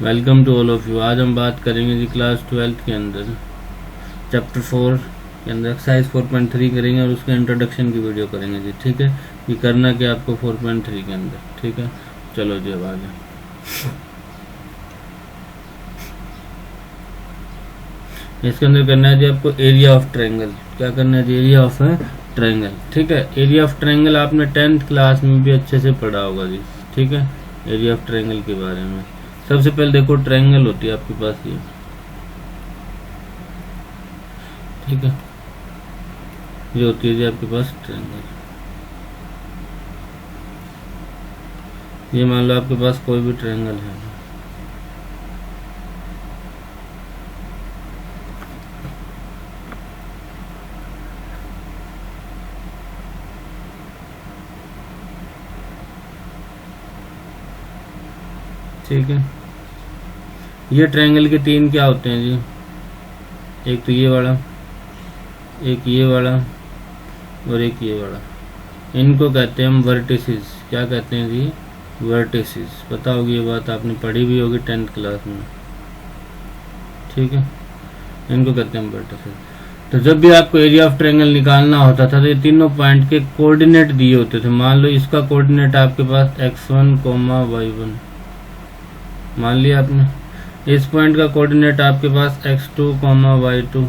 Welcome to all of you. आज हम बात करेंगे जी क्लास 12th के अंदर चैप्टर 4 के अंदर एक्सरसाइज 4.3 करेंगे और उसके इंट्रोडक्शन की वीडियो करेंगे जी। ठीक है, ये करना क्या आपको 4.3 के अंदर। ठीक है, चलो जी अब आगे। इसके अंदर करना है जी आपको एरिया ऑफ ट्रायंगल। क्या करना है जी? Area of triangle. ठीक है, एरिया ऑफ ट्रायंगल आपने 10th क्लास में भी अच्छे से पढ़ा होगा जी। ठीक है, एरिया ऑफ ट्रायंगल के बारे में सबसे पहले देखो, ट्रायंगल होती है आपके पास ये। ठीक है, ये होती है जी आपके पास ट्रायंगल। ये मान लो आपके पास कोई भी ट्रायंगल है। ठीक है, ये ट्रायंगल के तीन क्या होते हैं जी? एक तो ये वाला, एक ये वाला और एक ये वाला। इनको कहते हैं हम वर्टिसेस। क्या कहते हैं जी? वर्टिसेस। पता होगी ये बात, आपने पढ़ी भी होगी 10th क्लास में। ठीक है, इनको कहते हैं वर्टिसेस। तो जब भी आपको एरिया ऑफ ट्रायंगल निकालना होता था तो ये तीनों पॉइंट के कोऑर्डिनेट दिए होते थे। मान लो इसका कोऑर्डिनेट आपके पास x1, y1 मान लिया आपने। इस पॉइंट का कोऑर्डिनेट आपके पास x2, y2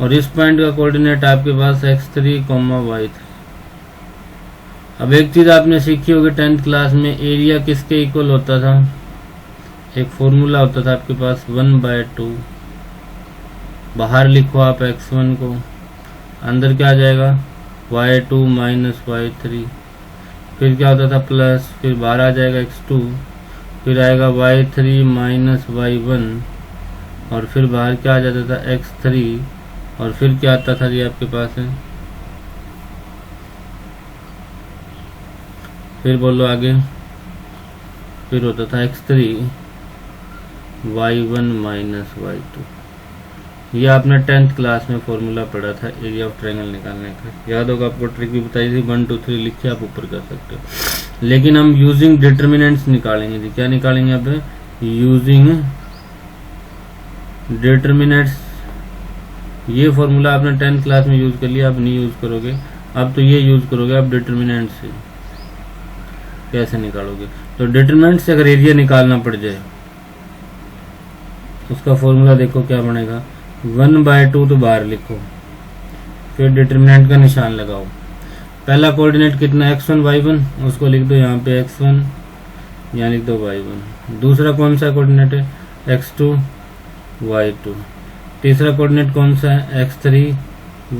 और इस पॉइंट का कोऑर्डिनेट आपके पास x3, y3। अब एक चीज आपने सीखी होगी 10th क्लास में, एरिया किसके इक्वल होता था? एक फॉर्मूला होता था आपके पास 1/2। बाहर लिखो आप x1 को, अंदर क्या आ जाएगा? y2 minus y3। फिर क्या होता था? प्लस, फिर बाहर आ जाएगा x2, फिर आएगा y3 माइनस y1 और फिर बाहर क्या आ जाता था? x3 और फिर क्या आता था ये आपके पास है? फिर बोलो आगे। फिर होता था x3 y1 माइनस y2। ये आपने 10th क्लास में फॉर्मूला पढ़ा था एरिया ऑफ ट्रायंगल निकालने का। याद होगा आपको, ट्रिक भी बताई थी। 1 2 3 लिख के आप ऊपर कर सकते हो। लेकिन हम यूजिंग डिटर्मिनेंट्स निकालेंगे जी। क्या निकालेंगे आप? Using determinants. ये फॉर्मूला आपने 10th क्लास में यूज कर लिया, अब नहीं यूज करोगे। अब तो ये यूज करोगे आप डिटर्मिनेंट से। कैसे निकालोगे? तो डिटर्मिनेंट से अगर एरिया निकालना पड़ जाए, उसका फॉर्मूला देखो क्या बनेगा। 1/2 तो बाहर लिखो, फिर डिटर्मिनेंट का निशान लगाओ। पहला कोऑर्डिनेट कितना? x1 y1, उसको लिख दो यहाँ पे x1, यहाँ लिख दो y1। दूसरा कौन सा कोऑर्डिनेट है? x2 y2। तीसरा कोऑर्डिनेट कौन सा है? x3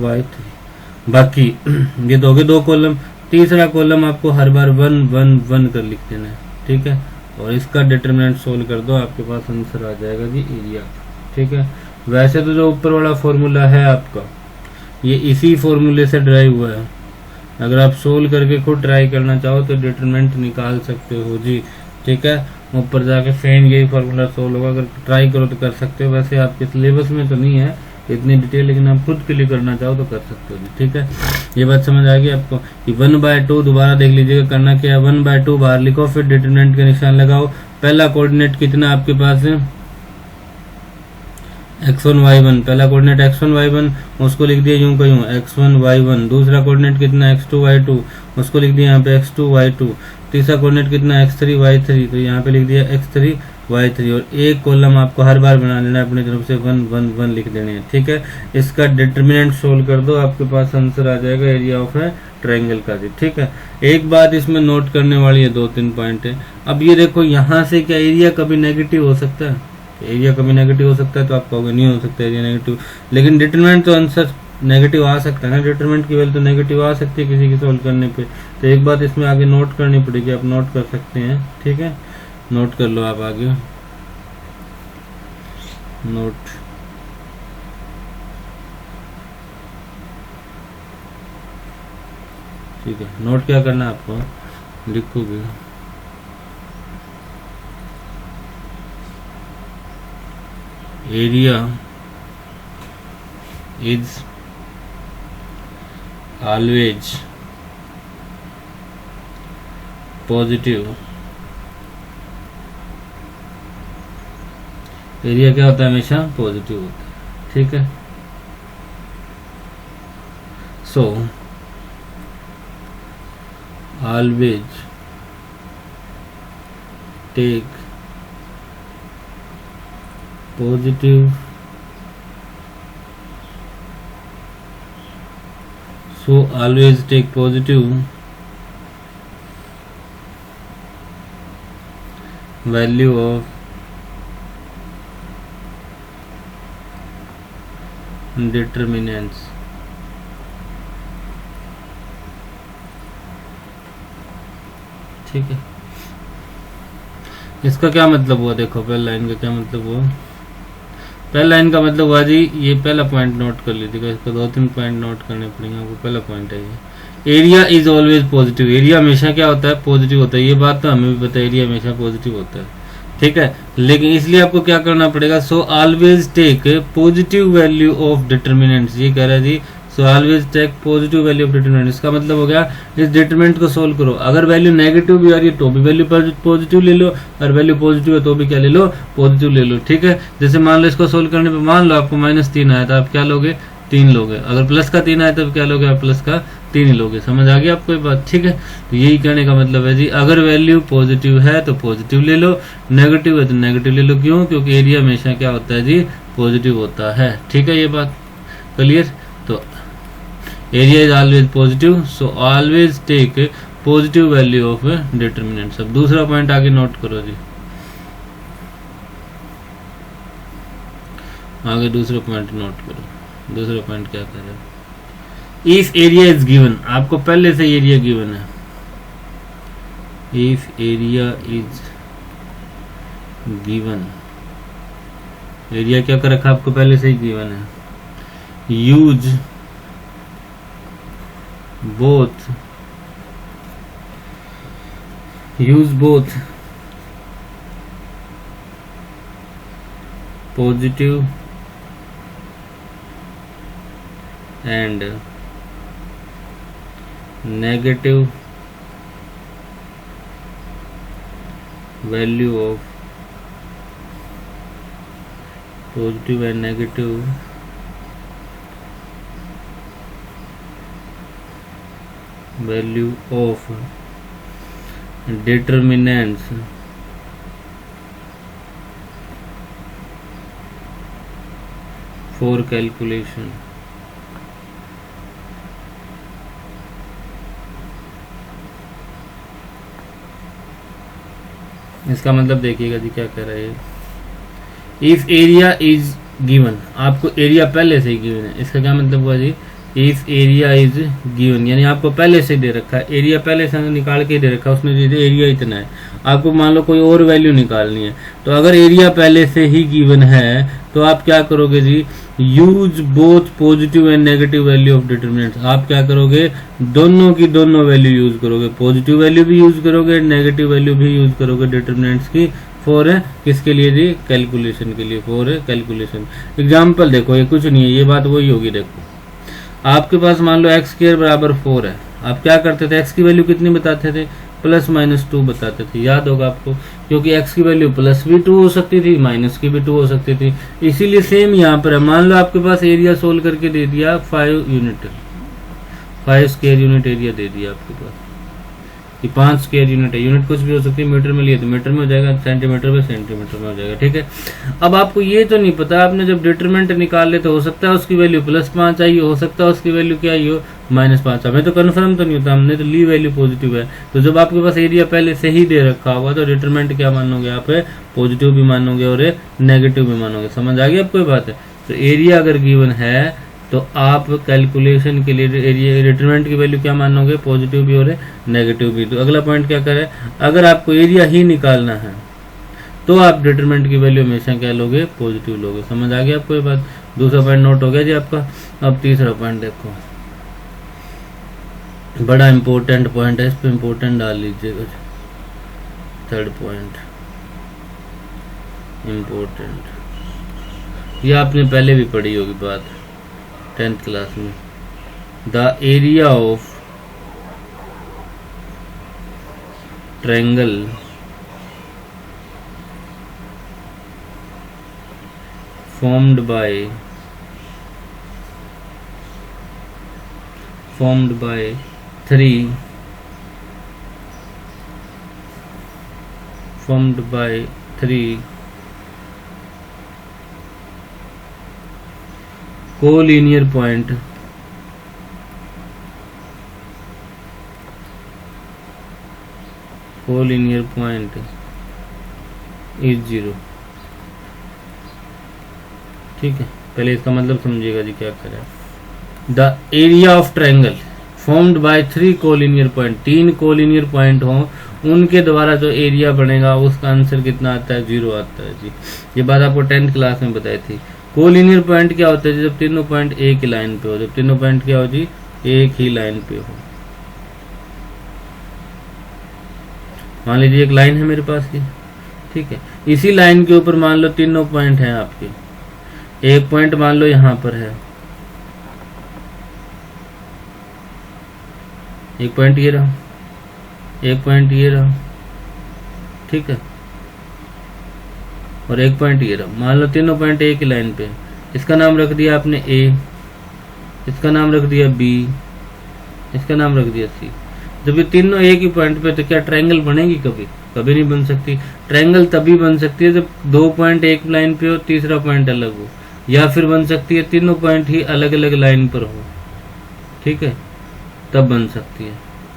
y3। बाकी ये दोगे दो कॉलम। तीसरा कॉलम आपको हर बार 1 1 1 कर लिख देना है। ठीक है, और इसका डिटरमिनेंट सोल्व कर दो, आपके पास आंसर आ जाएगा जी एरिया। ठीक है, वैसे तो जो ऊपर वाला फॉर्मूला है आपका, ये इसी फॉर्मूले से ड्राइव हुआ है। अगर आप सोल्व करके खुद ट्राई करना चाहो तो डिटरमिनेंट निकाल सकते हो जी। ठीक है, ऊपर जाके सेम यही फॉर्मूला सोल्व होगा। अगर ट्राई करो तो कर सकते हो। वैसे आपके सिलेबस में तो नहीं है इतनी डिटेल, लेकिन आप खुद के लिए करना चाहो तो कर सकते हो जी। ठीक है, ये बात समझ आ गई आपको कि 1/2 दोबारा देख लीजिएगा। करना क्या है? 1/2 बाहर लिखो, फिर डिटरमिनेंट का निशान लगाओ। पहला कोऑर्डिनेट कितना आपके पास है? x1 y1। पहला कोऑर्डिनेट x1 y1, उसको लिख दिया यूं का यूं x1 y1। दूसरा कोऑर्डिनेट कितना? x2 y2, उसको लिख दिया यहाँ पे x2 y2। तीसरा कोऑर्डिनेट कितना? x3 y3, तो यहाँ पे लिख दिया x3 y3। और एक कॉलम आपको हर बार बना लेना है, अपनी तरफ से 1 1 1 लिख देने हैं। ठीक है, इसका डिटरमिनेंट सोल्व कर दो, आपके पास आंसर आ जाएगा एरिया ऑफ ट्रायंगल का जी। ठीक है, एक बात इसमें नोट करने वाली है, 2-3 पॉइंट है। अब ये देखो, यहाँ से क्या एरिया कभी नेगेटिव हो सकता है? एरिया कभी नेगेटिव हो सकता है? तो आप कहोगे नहीं हो सकता एरिया नेगेटिव, लेकिन डिटरमिनेंट तो आंसर नेगेटिव आ सकता है ना। डिटरमिनेंट की वैल्यू तो नेगेटिव आ सकती है किसी की सोल्व करने पे। तो एक बात इसमें आगे नोट करनी पड़ेगी, आप नोट कर सकते हैं। ठीक है, नोट कर लो आप आगे। नोट, ठीक है, नोट क्या करना है आपको? लिखोगे area is always positive area क्या होता है, हमेशा पॉजिटिव होता है। ठीक है, so always take positive, so always take positive value of determinants। ठीक है, इसका क्या मतलब हुआ, देखो पहला लाइन का क्या मतलब हुआ। पहला लाइन का मतलब हुआ जी, ये पहला पॉइंट नोट कर लीजिएगा, इसको 2-3 पॉइंट नोट करने पड़ेंगे आपको। पहला पॉइंट है ये, area is always positive. Area हमेशा क्या होता है, पॉजिटिव होता है। ये बात तो हमें भी पता है, एरिया हमेशा पॉजिटिव होता है। ठीक है, लेकिन इसलिए आपको क्या करना पड़ेगा, so always take positive value of determinants. ये कह रहा है जी, so always take positive value of determinant. इसका मतलब हो गया, इस डिटरमिनेंट को सोल्व करो। अगर वैल्यू नेगेटिव भी आ रही है तो भी वैल्यू पॉजिटिव ले लो, और वैल्यू पॉजिटिव है तो भी क्या ले लो, पॉजिटिव ले लो। ठीक है, जैसे मान लो इसको सोल्व करने पे मान लो आपको -3 आया तो आप क्या लोगे, 3 लोगे। अगर प्लस का 3 आया तो क्या लोगे, आप प्लस का 3 ही लोगे। समझ आ गया आपको ये बात। ठीक है, तो यही कहने का मतलब है जी, अगर वैल्यू पॉजिटिव है तो पॉजिटिव ले लो, नेगेटिव है तो नेगेटिव ले लो। क्यों, क्योंकि एरिया हमेशा क्या होता है जी, पॉजिटिव होता है। ठीक है, ये बात क्लियर। तो area is always positive, so always take positive value of determinants. अब दूसरा पॉइंट आगे नोट करो जी, आगे दूसरा पॉइंट नोट करो। दूसरा पॉइंट क्या कह रहा है, इफ एरिया इज गिवन, आपको पहले से एरिया गिवन है। If area is given, area क्या कर रखा आपको पहले से ही गिवन है। Use both positive and negative value of positive and negative value of determinants for calculation। इसका मतलब देखिएगा जी क्या कह रहा है, इफ एरिया इज गिवन, आपको एरिया पहले से ही गिवन है। इसका क्या मतलब हुआ जी, इफ एरिया इज गिवन यानी आपको पहले से दे रखा है, एरिया पहले से निकाल के दे रखा है, उसने दे दिया एरिया इतना है। आपको मान लो कोई और वैल्यू निकालनी है, तो अगर एरिया पहले से ही गिवन है तो आप क्या करोगे जी, use both positive and negative value of determinants. आप क्या करोगे, दोनों की दोनों वैल्यू यूज करोगे, पॉजिटिव वैल्यू भी यूज करोगे, नेगेटिव वैल्यू भी यूज करोगे डिटरमिनेंट्स की। फॉर किसके लिए जी, कैलकुलेशन के लिए, फॉर कैलकुलेशन। एग्जाम्पल देखो, ये कुछ नहीं है, ये बात वही होगी। देखो आपके पास मान लो x² बराबर 4 है, आप क्या करते थे, x की वैल्यू कितनी बताते थे, +-2 बताते थे, याद होगा आपको, क्योंकि x की वैल्यू प्लस भी 2 हो सकती थी, माइनस की भी 2 हो सकती थी। इसीलिए सेम यहाँ पर है, मान लो आपके पास एरिया सोल्व करके दे दिया 5 यूनिट, 5 स्क्वायर यूनिट एरिया दे दिया आपके पास, कि 5 स्क्वायर यूनिट है। यूनिट कुछ भी हो सकती है, मीटर में लिए तो मीटर में हो जाएगा, सेंटीमीटर में सेंटीमीटर में हो जाएगा। ठीक है, अब आपको ये तो नहीं पता, आपने जब डिटरमिनेंट निकाल ले तो हो सकता है उसकी वैल्यू +5 आई हो सकता है उसकी वैल्यू क्या आई हो, -5। हमें तो कन्फर्म तो नहीं होता, हमने तो ली वैल्यू पॉजिटिव है। तो जब आपके पास एरिया पहले से ही दे रखा होगा तो डिटरमिनेंट क्या मानोगे आप, पॉजिटिव भी मानोगे और नेगेटिव भी मानोगे। समझ आ गई आपको ये बात है। तो एरिया अगर गिवन है तो आप कैलकुलेशन के लिए एरिया डिटरमिनेंट की वैल्यू क्या मानोगे, पॉजिटिव भी और नेगेटिव भी। तो अगला पॉइंट क्या करे, अगर आपको एरिया ही निकालना है तो आप डिटरमिनेंट की वैल्यू हमेशा क्या लोगे, पॉजिटिव लोगे। समझ आ गया आपको ये बात। दूसरा पॉइंट नोट हो गया जी आपका। अब तीसरा पॉइंट देखो, बड़ा इंपॉर्टेंट पॉइंट है, इस पर इंपॉर्टेंट डाल लीजिएगा। थर्ड पॉइंट इंपॉर्टेंट, ये आपने पहले भी पढ़ी होगी बात 10th क्लास में। The area of triangle formed by 3 collinear point is 0। ठीक है, पहले इसका मतलब समझिएगा जी क्या करें। The area of triangle formed by 3 collinear point, 3 collinear point हो उनके द्वारा जो एरिया बनेगा उसका आंसर कितना आता है? 0 आता है जी। ये बात आपको 10th क्लास में बताई थी। कोलिनियर पॉइंट क्या होता है? जब तीनों पॉइंट एक ही लाइन पे हो, जब तीनों पॉइंट क्या हो जी? एक ही लाइन पे हो। मान लीजिए एक लाइन है मेरे पास की, ठीक है, इसी लाइन के ऊपर मान लो तीनों पॉइंट हैं आपके। एक पॉइंट मान लो यहां पर है, एक पॉइंट ये रहा, एक पॉइंट ये रहा, ठीक है, और एक पॉइंट ये रहा। मान लो तीनों पॉइंट एक ही लाइन पे। इसका नाम रख दिया आपने ए, इसका नाम रख दिया बी, इसका नाम रख दिया सी। जब ये तीनों एक ही पॉइंट पे, तो क्या ट्रायंगल बनेगी? कभी कभी नहीं बन सकती। ट्रायंगल तभी बन सकती है जब 2 पॉइंट एक लाइन पे हो, तीसरा पॉइंट अलग हो, या फिर बन सकती है तीनों पॉइंट ही अलग अलग लाइन पर हो, ठीक है, तब बन सकती है।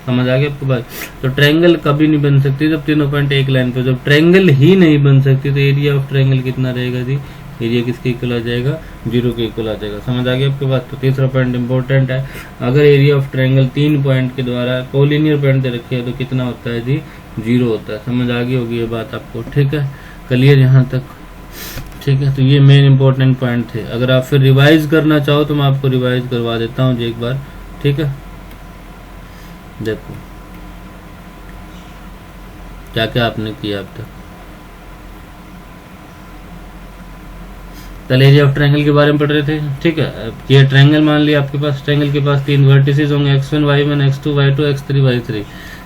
समझ आ गया आपको बात? तो ट्रायंगल कभी नहीं बन सकती जब तीनों पॉइंट एक लाइन पे। जब ट्रायंगल ही नहीं बन सकती तो एरिया ऑफ ट्रायंगल कितना रहेगा जी? एरिया किसके इक्वल आ जाएगा? 0 के इक्वल आ जाएगा। समझ आ गया आपके बात? तो तीसरा पॉइंट इंपॉर्टेंट है। अगर एरिया ऑफ ट्रायंगल 3 पॉइंट के द्वारा कोलिनियर पॉइंट दे रखे है तो कितना होता है जी? 0 होता है। समझ आ गई होगी ये बात आपको? ठीक है, क्लियर यहाँ तक? ठीक है, तो ये मेन इंपॉर्टेंट पॉइंट थे। अगर आप फिर रिवाइज करना चाहो तो मैं आपको रिवाइज करवा देता हूँ जी एक बार, ठीक है। देखो क्या क्या आपने किया अब तक। कल एरिया ऑफ ट्रायंगल के बारे में पढ़ रहे थे, ठीक है। ये ट्रायंगल मान लिया आपके पास, ट्रायंगल के पास 3 वर्टिसेस होंगे, x1 y1 x2 y2 x3 y3,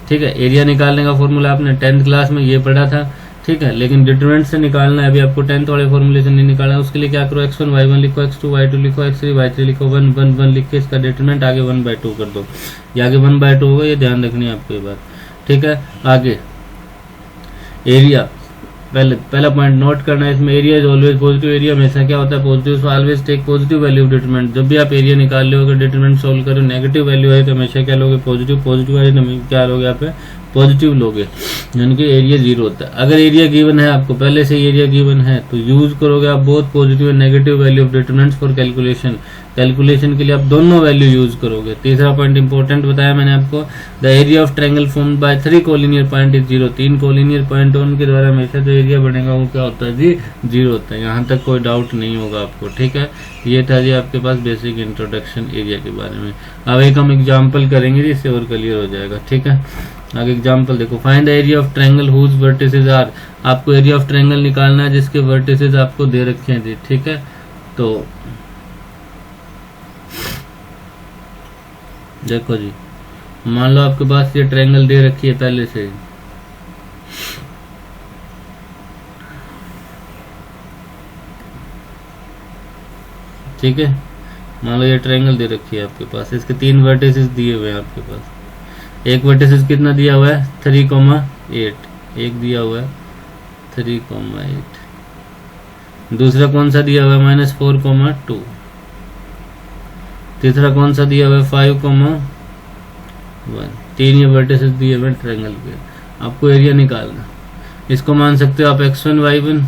ठीक है। एरिया निकालने का फॉर्मूला आपने 10th क्लास में ये पढ़ा था, ठीक है। लेकिन डिटरमिनेंट से निकालना है, अभी आपको 10th वाले फॉर्मूले से नहीं निकालना है। उसके लिए क्या करो, x1 y1 लिखो, x2 y2 लिखो, x3 y3 लिखो, 1 1 1 लिख के इसका डिटरमिनेंट आगे 1/2 कर दो। ये आगे 1/2 होगा, ये ध्यान रखनी है आपको ये बात, ठीक है। आगे एरिया, पहला पॉइंट नोट करना है इसमें, area is always positive. Area हमेशा क्या होता है? Positive. So always take positive value of determinant. जब भी आप एरिया निकाल रहे हो, डिटरमिनेंट सोल्व करो, नेगेटिव वैल्यू है तो हमेशा क्या लोगे? पॉजिटिव। पॉजिटिव है तो क्या लोगे आप? पॉजिटिव लोगे, यानी कि एरिया 0 होता है। अगर एरिया गिवन है आपको, पहले से एरिया गिवन है, तो यूज करोगे आप both positive and negative value of determinants for calculation. Calculation के लिए आप दोनों वैल्यू यूज करोगे। तीसरा पॉइंट इंपॉर्टेंट बताया मैंने आपको, the area of triangle formed by 3 collinear point is 0। 3 collinear point उनके द्वारा हमेशा जो एरिया बनेगा वो क्या होता है जी? 0 होता है। यहाँ तक कोई डाउट नहीं होगा आपको, ठीक है। ये था जी आपके पास बेसिक इंट्रोडक्शन एरिया के बारे में। अब एक हम एग्जाम्पल करेंगे जिससे और क्लियर हो जाएगा, ठीक है। आगे एग्जाम्पल देखो, find the area of triangle whose vertices are. आपको एरिया ऑफ ट्रायंगल निकालना है जिसके वर्टिसेस आपको दे रखे हैं जी, ठीक है। तो देखो जी, मान लो आपके पास ये ट्रायंगल दे रखी है पहले से, ठीक है। मान लो ये ट्रायंगल दे रखी है आपके पास, इसके 3 वर्टिसेस दिए हुए हैं आपके पास। एक वर्टिसेस कितना दिया हुआ है? 3,8। एक दिया हुआ है 3,8। दूसरा कौन सा दिया हुआ है? -4,2। तीसरा कौन सा दिया हुआ है? 5,1। 3 ये वर्टिसेस दिए हुए ट्रायंगल के। आपको एरिया निकालना। इसको मान सकते हो आप x1 y1,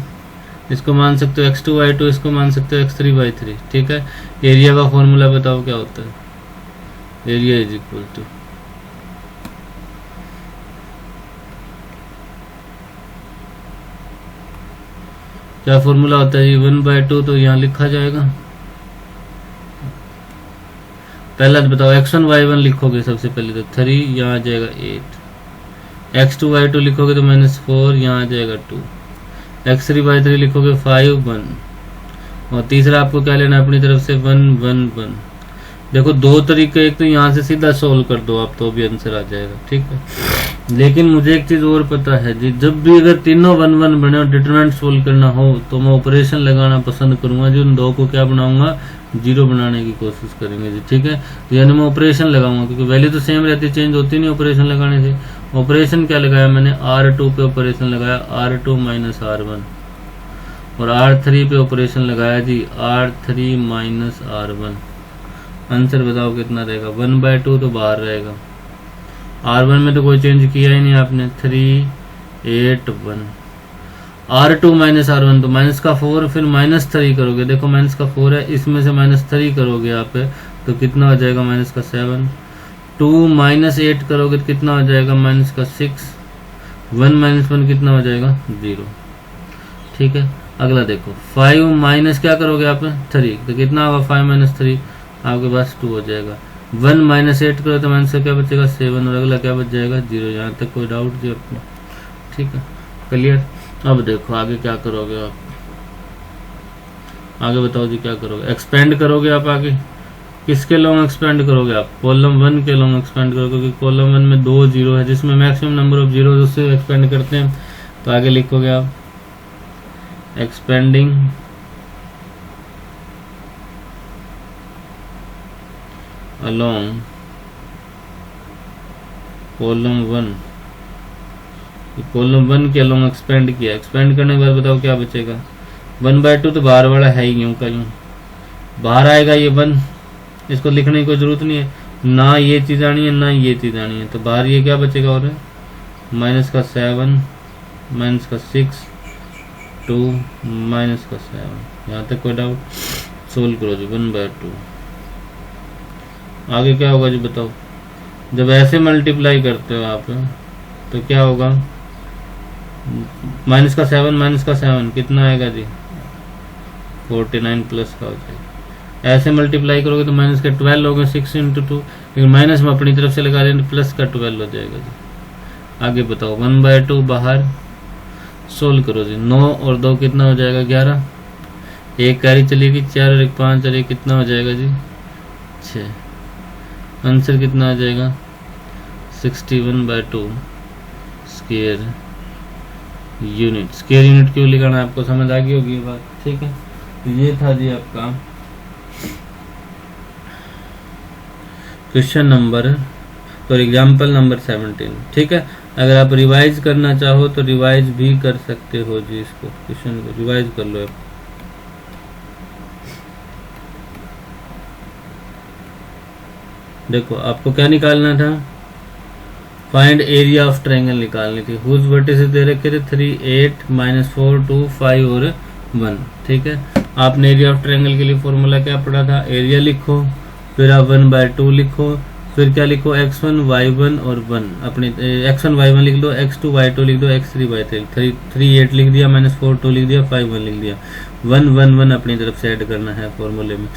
इसको मान सकते हो x2 y2, इसको मान सकते हो x3 y3, ठीक है। एरिया का फॉर्मूला बताओ क्या होता है? एरिया इज इक्वल टू, क्या फॉर्मूला होता है? 1/2। तो यहाँ लिखा जाएगा, पहला तो बताओ, x1 y1 लिखोगे सबसे पहले तो 3, यहाँ आ जाएगा 8। x2 y2 लिखोगे तो -4, यहाँ आ जाएगा 2। x3 y3 लिखोगे 5 1। और तीसरा आपको क्या लेना है अपनी तरफ से? 1 1 1। देखो दो तरीके, एक तो यहाँ से सीधा सोल्व कर दो आप तो भी आंसर आ जाएगा, ठीक है। लेकिन मुझे एक चीज और पता है जी, जब भी अगर तीनों 1 1 बने और डिटरमिनेंट सोल्व करना हो तो मैं ऑपरेशन लगाना पसंद करूंगा जी। उन दो को क्या बनाऊंगा, जीरो बनाने की कोशिश करेंगे जी, ठीक है। तो यानी मैं ऑपरेशन लगाऊंगा क्योंकि वैल्यू तो सेम रहती, चेंज होती नहीं ऑपरेशन लगाने से। ऑपरेशन क्या लगाया मैंने, R2 पे ऑपरेशन लगाया, R2 माइनस R1, और R3 पे ऑपरेशन लगाया जी, R3 माइनस R1। आंसर बताओ कितना रहेगा, 1/2 तो बाहर रहेगा। R1 में तो कोई चेंज किया ही नहीं आपने, 3 8 1। R2 माइनस R1 तो माइनस का 4, फिर माइनस 3 करोगे, देखो माइनस का 4 है, इसमें से माइनस 3 करोगे यहाँ पे तो कितना हो जाएगा, माइनस का 7। 2 माइनस 8 करोगे तो कितना हो जाएगा, माइनस का 6। 1 माइनस 1 कितना हो जाएगा, 0, ठीक है। अगला देखो 5 माइनस क्या करोगे आप, 3, तो कितना होगा 5 माइनस 3, आपके पास 2 हो जाएगा। 1 माइनस 8 करो तो माइनस क्या बचेगा, 7, और अगला क्या बच जाएगा, 0। यहाँ तक कोई डाउट जी आपको, ठीक है, क्लियर। अब देखो आगे क्या करोगे आप, आगे बताओ जी क्या करोगे, एक्सपेंड करोगे आप आगे, किसके लॉन्ग एक्सपेंड करोगे आप, कॉलम 1 के लॉन्ग एक्सपेंड करोगे, क्योंकि कॉलम 1 में 2 जीरो है जिसमें मैक्सिमम नंबर ऑफ जीरो, उससे एक्सपेंड करते हैं। तो आगे लिखोगे आप एक्सपेंडिंग अलोंग कॉलम 1, कॉलम 1 के अलोंग एक्सपेंड किया, एक्सपेंड करने के बाद बताओ क्या बचेगा, 1/2 तो बाहर वाला है ही, यूं का यूं बाहर आएगा ये 1, इसको लिखने की कोई जरूरत नहीं है, ना ये चीज आनी है ना ये चीज आनी है, तो बाहर ये क्या बचेगा, और माइनस का 7 माइनस का 6 2 माइनस का 7। यहाँ तक कोई डाउट, सोल्व करो जी, 1/2। आगे क्या होगा जी बताओ, जब ऐसे मल्टीप्लाई करते हो आप तो क्या होगा, माइनस का 7 कितना आएगा जी, 49 प्लस का हो जाएगा। ऐसे मल्टीप्लाई करोगे तो माइनस का 12 होगा, 6 × 2, लेकिन माइनस में अपनी तरफ से लगा रहे हैं, प्लस का 12 हो जाएगा जी। आगे बताओ 1/2 बाहर, सोल्व करो जी, 9 और 2 कितना हो जाएगा, 11, एक कैरी चलेगी, 4 और 1 5, और 1 कितना हो जाएगा जी, 6। आंसर कितना आ जाएगा, 61/2 स्क्वायर यूनिट। स्क्वायर यूनिट क्यों लिखाना है आपको समझ आ गई होगी ये बात, ठीक है। तो ये था जी आपका क्वेश्चन नंबर, तो एग्जाम्पल नंबर 17, ठीक है। अगर आप रिवाइज करना चाहो तो रिवाइज भी कर सकते हो जी, इसको क्वेश्चन को रिवाइज कर लो आप। देखो आपको क्या निकालना था, फाइंड एरिया ऑफ ट्रायंगल निकालनी थी, हुज वर्टिसेस दे रखे थे 3 8 -4 2 5 और 1, ठीक है। आपने एरिया ऑफ ट्रायंगल के लिए फॉर्मूला क्या पढ़ा था, एरिया लिखो, फिर आप 1/2 लिखो, फिर क्या लिखो, x1 y1 और 1, अपने x1 y1 लिख दो, x2 y2 लिख दो, x3 y3, 3 8 लिख दिया, -4 2 लिख दिया, 5 1 लिख दिया, 1 1 1 अपनी तरफ से ऐड करना है फॉर्मूले में।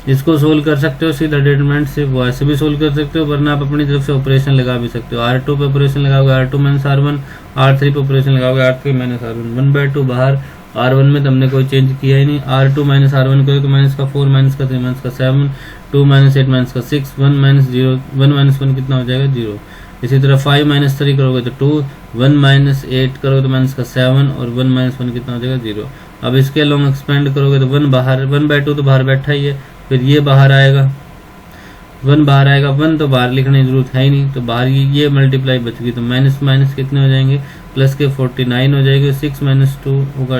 इसको सोल्व कर सकते हो सीधा डिटरमिनेंट से, वो ऐसे भी सोल्व कर सकते हो, वरना आप अपनी तरफ से ऑपरेशन लगा भी सकते हो। R2 पे ऑपरेशन लगाओगे, R2 माइनस R1, R3 पे ऑपरेशन लगाओगे, R3 माइनस R1, 1/2 बाहर, R1 में तो हमने कोई चेंज किया ही नहीं, R2 माइनस R1 करोगे तो माइनस का 4 माइनस का 3 माइनस का 7 2 माइनस 8 माइनस का 6 1 माइनस 0 1 माइनस 1 कितना हो जाएगा, 0। इसी तरह 5 माइनस 3 करोगे तो 2, 1 माइनस 8 करोगे तो माइनस का 7, और 1 माइनस 1 कितना हो जाएगा, 0। अब इसके लॉन्ग एक्सपेंड करोगे तो 1 बाहर, 1/2 तो बाहर बैठा ही है, फिर ये बाहर आएगा, 1 बाहर आएगा, 1 तो बाहर लिखने की जरूरत है ही नहीं, तो बाहर ये मल्टीप्लाई बच गई, तो माइनस माइनस कितने हो जाएंगे, प्लस के 49 हो जाएगी, 6 माइनस 2 होगा,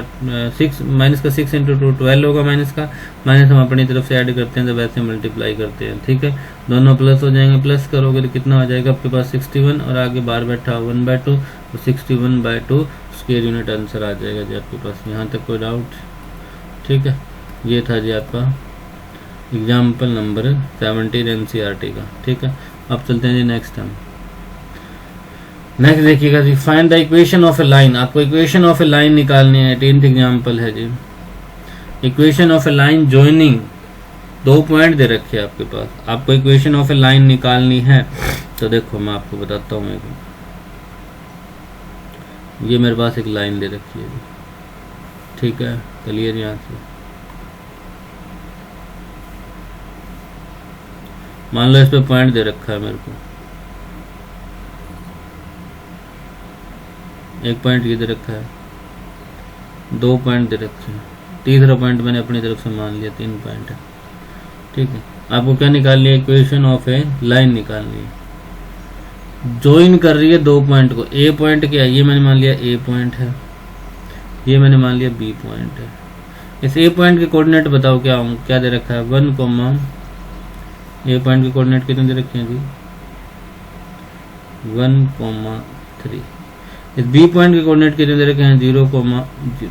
6 माइनस का 6 × 2 12 होगा, माइनस का माइनस हम अपनी तरफ से ऐड करते हैं जब ऐसे मल्टीप्लाई करते हैं, ठीक है। दोनों प्लस हो जाएंगे, प्लस करोगे तो कितना हो जाएगा आपके पास 61, और आगे बाहर बैठा 1/2, तो 61/2 स्क्वायर यूनिट आंसर आ जाएगा जी आपके पास। यहाँ तक कोई डाउट, ठीक है। ये था जी आपका एग्जाम्पल नंबर 17 NCERT का, ठीक है। अब चलते हैं जी नेक्स्ट टाइम। नेक्स्ट देखिएगा जी, find the equation of a line. आपको इक्वेशन ऑफ ए लाइन निकालनी है, 18th एग्जाम्पल है जी। Equation of a line joining, 2 point दे रखे हैं आपके पास, आपको इक्वेशन ऑफ ए लाइन निकालनी है। तो देखो मैं आपको बताता हूँ, ये मेरे पास एक लाइन दे रखी है, ठीक है, क्लियर। यहाँ से मान लो इस पे पॉइंट दे रखा है मेरे को, एक पॉइंट ये दे रखा है, 2 पॉइंट दे रखे हैं, तीसरा पॉइंट मैंने अपनी तरफ से मान लिया 3 पॉइंट है। ठीक है, आपको क्या निकालनी है, इक्वेशन ऑफ ए लाइन निकालनी है। ज्वाइन कर रही है 2 पॉइंट को, ए पॉइंट क्या है, ये मैंने मान लिया ए पॉइंट है, ये मैंने मान लिया बी पॉइंट है। इस ए पॉइंट के कोऑर्डिनेट बताओ क्या दे रखा है, 1, ए पॉइंट के कोऑर्डिनेट कितने दे रखे हैं जी, 1,3। इस बी पॉइंट के कोऑर्डिनेट कितने दे रखे हैं, 0,0।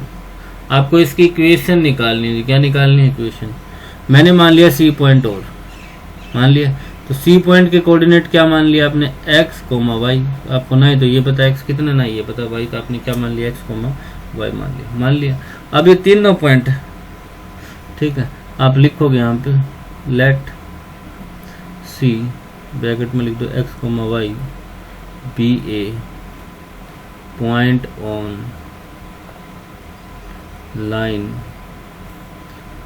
आपको इसकी इक्वेशन निकालनी है। क्या निकालनी है इक्वेशन, मैंने मान लिया सी पॉइंट और मान लिया, तो सी पॉइंट के कोऑर्डिनेट क्या मान लिया आपने, x, y। आपको ना ही तो ये पता x कितना, ना ये पता y, तो आपने क्या मान लिया, x, y मान लिया। अब ये तीनों पॉइंट, ठीक है, आप लिखोगे यहाँ पे लेट सी, ब्रैकेट में लिख दो x, y B A point on line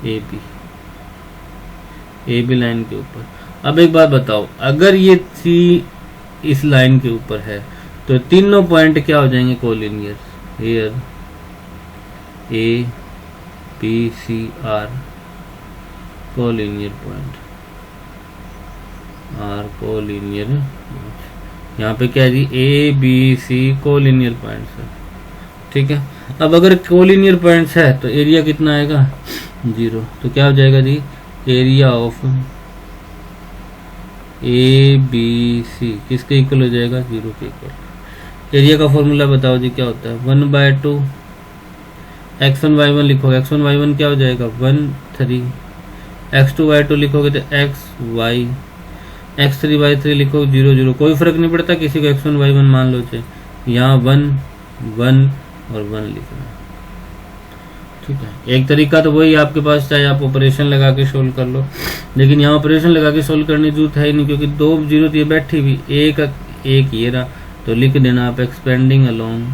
A B line के ऊपर। अब एक बात बताओ, अगर ये सी इस लाइन के ऊपर है तो तीनों पॉइंट क्या हो जाएंगे, collinear. Here A B C are collinear point, are collinear. यहाँ पे क्या है जी, A B C collinear points है। ठीक है, अब अगर कोलिनियर पॉइंट्स है तो एरिया कितना आएगा, 0। तो क्या हो जाएगा जी, area of A B C किसके इक्वल हो जाएगा, 0 के इक्वल। एरिया का फॉर्मूला बताओ जी क्या होता है, 1/2 x1 y1 लिखोगे, x1 y1 क्या हो जाएगा, 1/3। x2 y2 लिखोगे तो xy, x3 y3 लिखोगे 0 0। कोई फर्क नहीं पड़ता किसी को, x1 y1 मान लो चाहे, यहाँ 1 1 और 1 लिखना। ठीक है, एक तरीका तो वही आपके पास, चाहे आप ऑपरेशन लगा के सोल्व कर लो, लेकिन यहाँ ऑपरेशन लगा के सोल्व करने की जरूरत है ही नहीं, क्योंकि 2 0 ये बैठी हुई, एक ये रहा, तो लिख देना आप एक्सपेंडिंग अलोंग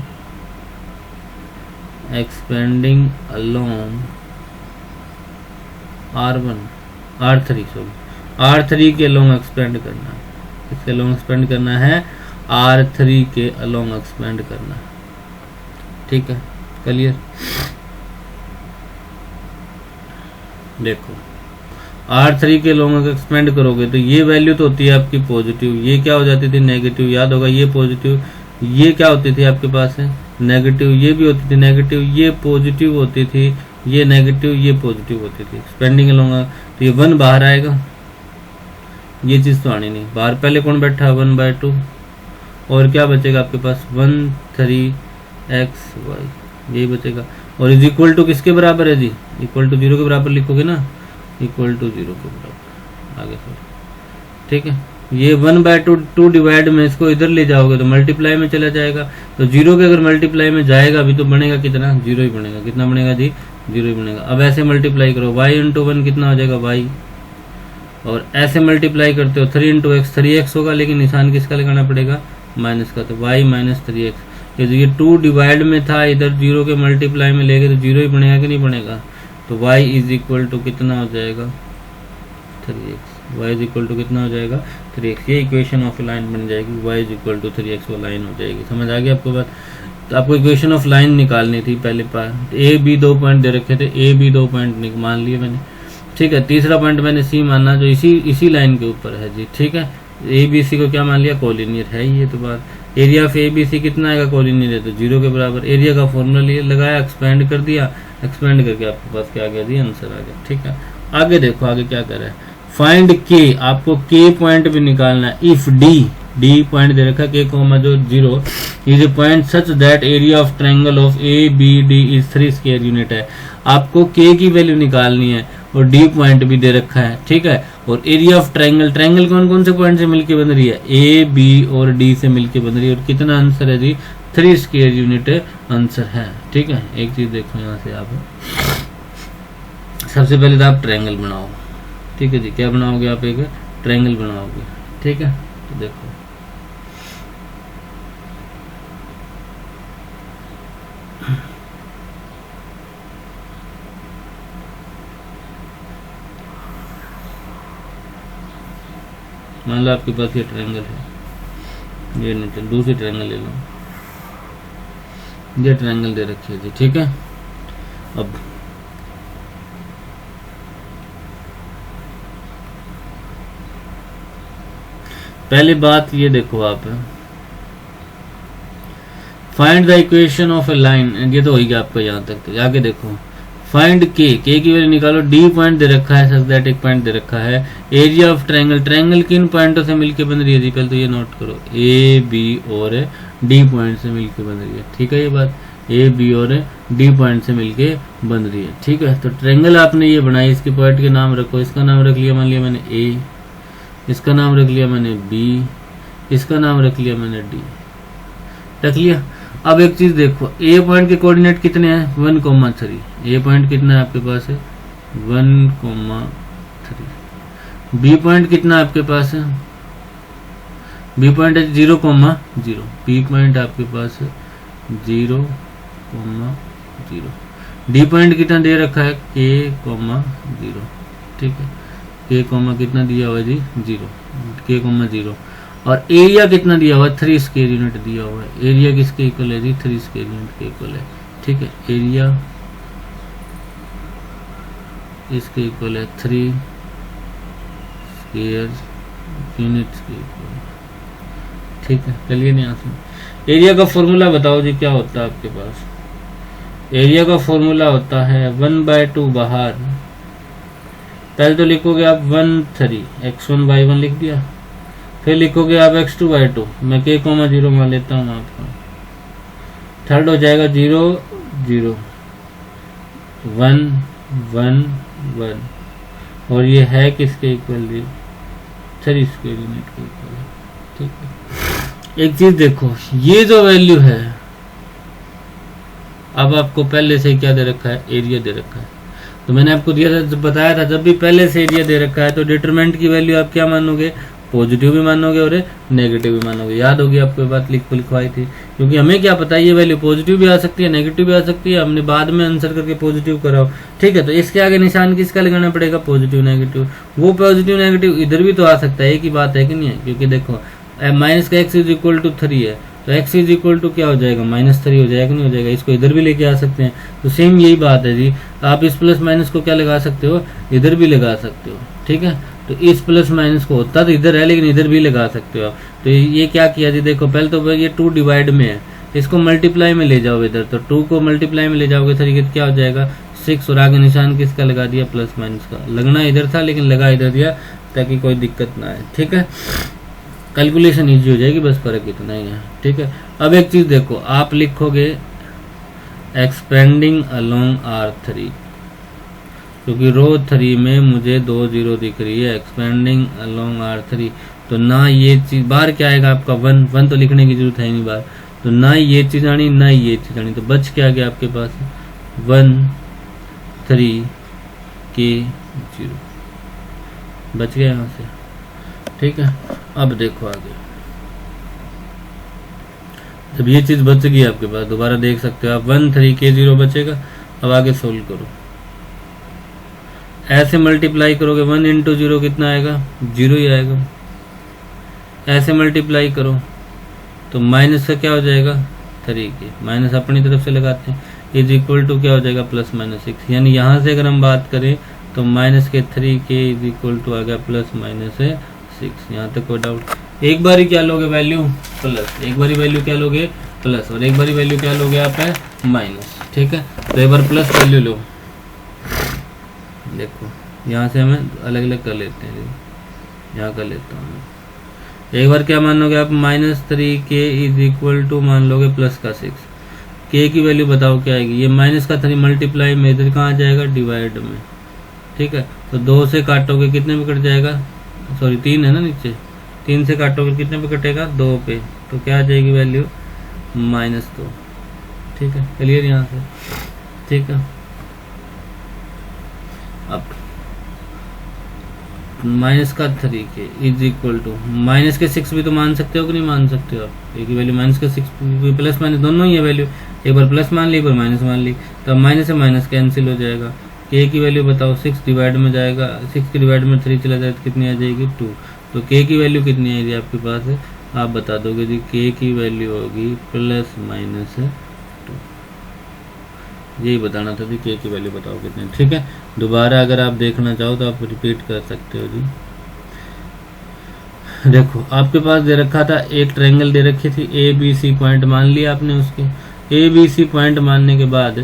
R3 के अलोंग एक्सपेंड करना है, इसके अलोंग एक्सपेंड करना है, R3 के अलोंग एक्सपेंड करना है। ठीक है, क्लियर। देखो R3 के अलोंग एक्सपेंड करोगे तो ये वैल्यू तो होती है आपकी पॉजिटिव, ये क्या हो जाती थी, नेगेटिव। याद होगा, ये पॉजिटिव, ये क्या होती थी आपके पास है, नेगेटिव। ये भी होती थी नेगेटिव, ये पॉजिटिव होती थी, ये नेगेटिव, ये पॉजिटिव होती थी। एक्सपेंडिंग अलोंग, तो ये 1 बाहर आएगा, ये चीज तो आनी नहीं बाहर। पहले कौन बैठा, 1/2, और क्या बचेगा आपके पास, 1/3xy, यही बचेगा। और इज इक्वल टू किसके बराबर है जी, इक्वल टू 0 के बराबर लिखोगे ना, इक्वल टू 0 के बराबर, आगे सर। ठीक है, ये 1/2 डिवाइड में इसको इधर ले जाओगे तो मल्टीप्लाई में चला जाएगा, तो 0 के अगर मल्टीप्लाई में जाएगा अभी तो बनेगा कितना, 0 ही बनेगा। कितना बनेगा जी, 0 ही बनेगा। अब ऐसे मल्टीप्लाई करो, y इंटू 1 कितना हो जाएगा, y, और ऐसे मल्टीप्लाई करते हो 3 इंटू एक्स, 3x होगा, लेकिन निशान किसका लगाना पड़ेगा, माइनस का, तो y माइनस 3x। ये 2 डिवाइड में था, इधर 0 के मल्टीप्लाई में लेके तो 0 ही बनेगा कि नहीं बनेगा, तो y इज इक्वल टू कितना हो जाएगा, 3x। y is equal to कितना हो जाएगा, 3x। ये इक्वेशन ऑफ लाइन बन जाएगी, y is equal to 3x वो लाइन हो जाएगी। समझ आ गया आपको बात। तो आपको इक्वेशन ऑफ लाइन निकालनी थी पहले पार्ट। ए बी 2 पॉइंट दे रखे थे, ए बी 2 पॉइंट मान लिए मैंने। ठीक है, तीसरा पॉइंट मैंने सी माना जो इसी लाइन के ऊपर है जी। ठीक है, ए बी सी को क्या मान लिया, कोलिनियर है ये तो बात। Area of A B C कितना आएगा, कोलिनियर है तो 0 के बराबर। एरिया का फॉर्मूला लिए लगाया, एक्सपेंड कर दिया, एक्सपेंड करके आपके पास क्या आ गया जी, आंसर आ गया। ठीक है, आगे देखो आगे क्या कर रहा है, फाइंड के। आपको के पॉइंट भी निकालना है। इफ डी पॉइंट दे रखा के कोमा जो 0 is a point such that area of triangle of A B D is 3 square unit है। आपको के की वैल्यू निकालनी है और डी पॉइंट भी दे रखा है। ठीक है, और एरिया ऑफ ट्रायंगल कौन कौन से पॉइंट से मिलके बन रही है, ए बी और डी से मिलके बन रही है। और कितना आंसर है जी, 3 स्क्वायर यूनिट आंसर है। ठीक है, एक चीज देखो यहाँ से आप सबसे पहले तो आप ट्रायंगल बनाओ। ठीक है जी, क्या बनाओगे आप, एक ट्रायंगल बनाओगे। ठीक है, तो देखो मान लो आपके पास ये ट्रायंगल है, ये नहीं, चल दूसरी ट्रायंगल ले लो, ये ट्रायंगल दे रखी है जी, ठीक है। अब पहली बात ये देखो आप, find the equation of a line, ये तो हो गया आपका यहाँ तक। तो आगे देखो, फाइंड के की वैल्यू निकालो, डी पॉइंट दे रखा है, सच दैट एक पॉइंट दे रखा है, एरिया ऑफ ट्रायंगल, ट्रायंगल किन पॉइंटों से मिलके बन रही है जी, पहले तो ये नोट करो, ए बी और डी पॉइंट से मिलके बन रही है, ठीक है। ये बात ए बी और डी पॉइंट से मिलके बन रही है, ठीक है। तो ट्रायंगल आपने ये बनाई, इसके पॉइंट के नाम रखो, इसका नाम रख लिया मान लिया मैंने ए, इसका नाम रख लिया मैंने बी, इसका नाम रख लिया मैंने डी, रख लिया। अब एक चीज देखो, ए पॉइंट के कोऑर्डिनेट कितने हैं, 1,3, ए पॉइंट कितना है आपके पास है 1,3, बी पॉइंट कितना आपके पास है, बी पॉइंट है 0,0, बी पॉइंट आपके पास है 0,0, डी पॉइंट कितना दे रखा है k,0, ठीक है, k, कितना दिया हुआ है जी 0, k,0, और एरिया कितना दिया हुआ है 3 स्क्वायर यूनिट दिया हुआ है, एरिया किसके इक्वल है जी 3 स्क्वायर यूनिट के इक्वल है, ठीक है। एरिया इसके इक्वल है 3 स्क्वायर यूनिट के इक्वल, ठीक है। चलिए नहीं आते, एरिया का फॉर्मूला बताओ जी क्या होता है आपके पास, एरिया का फॉर्मूला होता है 1/2 बाहर, पहले तो लिखोगे आप 1,3, x1 y1 लिख दिया, फिर लिखोगे आप x2/2, मैं k,0 मान लेता हूँ आपका, थर्ड हो जाएगा 0 0 1 1 1, और ये है किसके इक्वल जी 3 स्क्वायर यूनिट के इक्वल है, ठीक है। एक चीज देखो, ये जो वैल्यू है, अब आपको पहले से क्या दे रखा है, एरिया दे रखा है, तो मैंने आपको दिया था, बताया था, जब भी पहले से एरिया दे रखा है तो डिटरमिनेंट की वैल्यू आप क्या मानोगे, पॉजिटिव भी मानोगे और नेगेटिव भी मानोगे। याद होगी आपको ये बात लिखवाई थी, क्योंकि हमें क्या पता है ये वैल्यू पॉजिटिव भी आ सकती है, नेगेटिव भी आ सकती है, हमने बाद में आंसर करके पॉजिटिव कराओ, ठीक है। तो इसके आगे निशान किसका लगाना पड़ेगा, पॉजिटिव नेगेटिव, वो पॉजिटिव नेगेटिव इधर भी तो आ सकता है, एक ही बात है कि नहीं है, क्योंकि देखो माइनस का x = 3 है, तो x = क्या हो जाएगा -3 हो जाएगा, नहीं हो जाएगा, इसको इधर भी लेके आ सकते हैं, तो सेम यही बात है जी, आप इस प्लस माइनस को क्या लगा सकते हो, इधर भी लगा सकते हो, ठीक है। तो इस प्लस माइनस को होता तो इधर है, लेकिन इधर भी लगा सकते हो आप। तो ये क्या किया जी, देखो पहले तो ये 2 डिवाइड में है, इसको मल्टीप्लाई में ले जाओ इधर, तो 2 को मल्टीप्लाई में ले जाओगे तरीके क्या हो जाएगा 6, और आगे निशान किसका लगा दिया, प्लस माइनस का, लगना इधर था लेकिन लगा इधर दिया ताकि कोई दिक्कत ना आए, ठीक है। कैलकुलेशन ईजी हो जाएगी, बस फर्क इतना ही है, ठीक है। अब एक चीज देखो, आप लिखोगे एक्सपेंडिंग अलोंग R3, क्योंकि रो 3 में मुझे 2 0 दिख रही है, एक्सपेंडिंग अलोंग R3, तो ना ये चीज बाहर क्या आएगा आपका 1 तो लिखने की जरूरत है नहीं बाहर, तो ना ये चीज आनी ना ये चीज आनी, तो बच क्या गया आपके पास 1 3 k 0 बच गया यहाँ से, ठीक है। अब देखो आगे, जब ये चीज बच गई आपके पास, दोबारा देख सकते हो आप 1 3 k 0 बचेगा। अब आगे सोल्व करो, ऐसे मल्टीप्लाई करोगे 1 × 0 कितना आएगा, 0 ही आएगा, ऐसे मल्टीप्लाई करो तो माइनस का क्या हो जाएगा 3k, माइनस अपनी तरफ से लगाते हैं, = क्या हो जाएगा +-6, यानी यहाँ से अगर हम बात करें तो माइनस के 3k = आ गया +-6, यहाँ तक कोई डाउट। एक बार ही क्या लोगे वैल्यू प्लस, एक बार वैल्यू क्या लोगे प्लस, और एक बार वैल्यू क्या लोगे आप है माइनस, ठीक है। तो एक बार प्लस वैल्यू लो, देखो यहाँ से हमें अलग अलग कर लेते हैं, यहाँ कर लेता हूँ, एक बार क्या मान लोगे आप -3k = मान लोगे +6, k की वैल्यू बताओ क्या आएगी, ये माइनस का 3 मल्टीप्लाई में इधर कहाँ आ जाएगा डिवाइड में, ठीक है। तो 2 से काटोगे कितने पे कट जाएगा, सॉरी 3 है ना नीचे, 3 से काटोगे कितने पे कटेगा 2 पे, तो क्या आ जाएगी वैल्यू -2, ठीक है। क्लियर यहाँ से, ठीक है। अब माइनस का 3k = माइनस के 6 भी तो मान सकते हो कि नहीं मान सकते हो आप, एक ही वैल्यू माइनस के 6 प्लस माइनस दोनों ही है वैल्यू, एक बार प्लस मान ली एक बार माइनस मान ली, तो माइनस से माइनस कैंसिल हो जाएगा, k की वैल्यू बताओ 6 डिवाइड में जाएगा, 6 के डिवाइड में 3 चला जाए तो कितनी आ जाएगी 2, तो के की वैल्यू कितनी है जी आपके पास है, आप बता दोगे जी के की वैल्यू होगी ±2। यही बताना था जी, के की वैल्यू बताओ कितनी। ठीक है, दोबारा अगर आप देखना चाहो तो आप रिपीट कर सकते हो जी। देखो आपके पास दे रखा था, एक ट्रायंगल दे रखी थी, ए बी सी पॉइंट मान लिया आपने, उसके ए बी सी पॉइंट मानने के बाद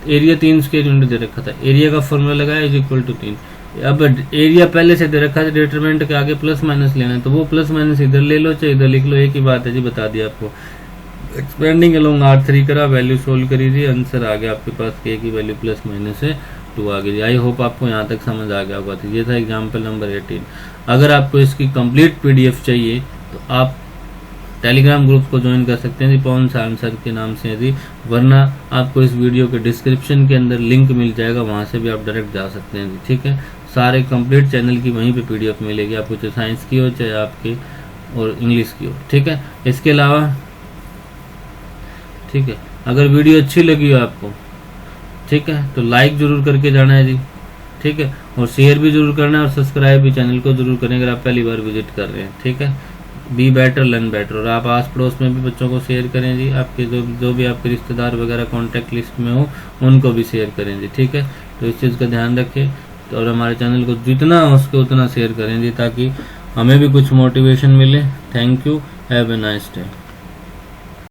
एरिया 3 स्क्वायर यूनिट दे रखा था, एरिया का फॉर्मूला लगाया इज इक्वल टू 3। अब एरिया पहले से दे रखा था, डिटरमिनेंट के आगे प्लस माइनस लेना है, तो वो प्लस माइनस इधर ले लो चाहे इधर लिख लो, एक ही बात है जी, बता दिया आपको। एक्सपेंडिंग अलोंग R3 करा, वैल्यू सोल्व करी थी, आंसर आ गया आपके पास, के की वैल्यू ±2 आ गई। आई होप आपको यहाँ तक समझ आ गया होगा। तो ये था एग्जाम्पल नंबर 18। अगर आपको इसकी कंप्लीट PDF चाहिए तो आप टेलीग्राम ग्रुप को ज्वाइन कर सकते हैं जी, पवन आंसर के नाम से जी, वरना आपको इस वीडियो के डिस्क्रिप्शन के अंदर लिंक मिल जाएगा, वहाँ से भी आप डायरेक्ट जा सकते हैं जी। ठीक है, सारे कंप्लीट चैनल की वहीं पे PDF मिलेगी आपको, चाहे साइंस की हो चाहे आपकी और इंग्लिश की हो। ठीक है, इसके अलावा ठीक है, अगर वीडियो अच्छी लगी हो आपको, ठीक है, तो लाइक जरूर करके जाना है जी। ठीक है, और शेयर भी जरूर करना है और सब्सक्राइब भी चैनल को जरूर करें अगर आप पहली बार विजिट कर रहे हैं। ठीक है, बी बेटर लर्न बेटर। और आप आस पड़ोस में भी बच्चों को शेयर करें जी, आपके जो भी आपके रिश्तेदार वगैरह कॉन्टैक्ट लिस्ट में हो उनको भी शेयर करें जी। ठीक है, तो इस चीज़ का ध्यान रखें और हमारे चैनल को जितना हो सके उतना शेयर करें जी, ताकि हमें भी कुछ मोटिवेशन मिले। Thank you, have a nice day.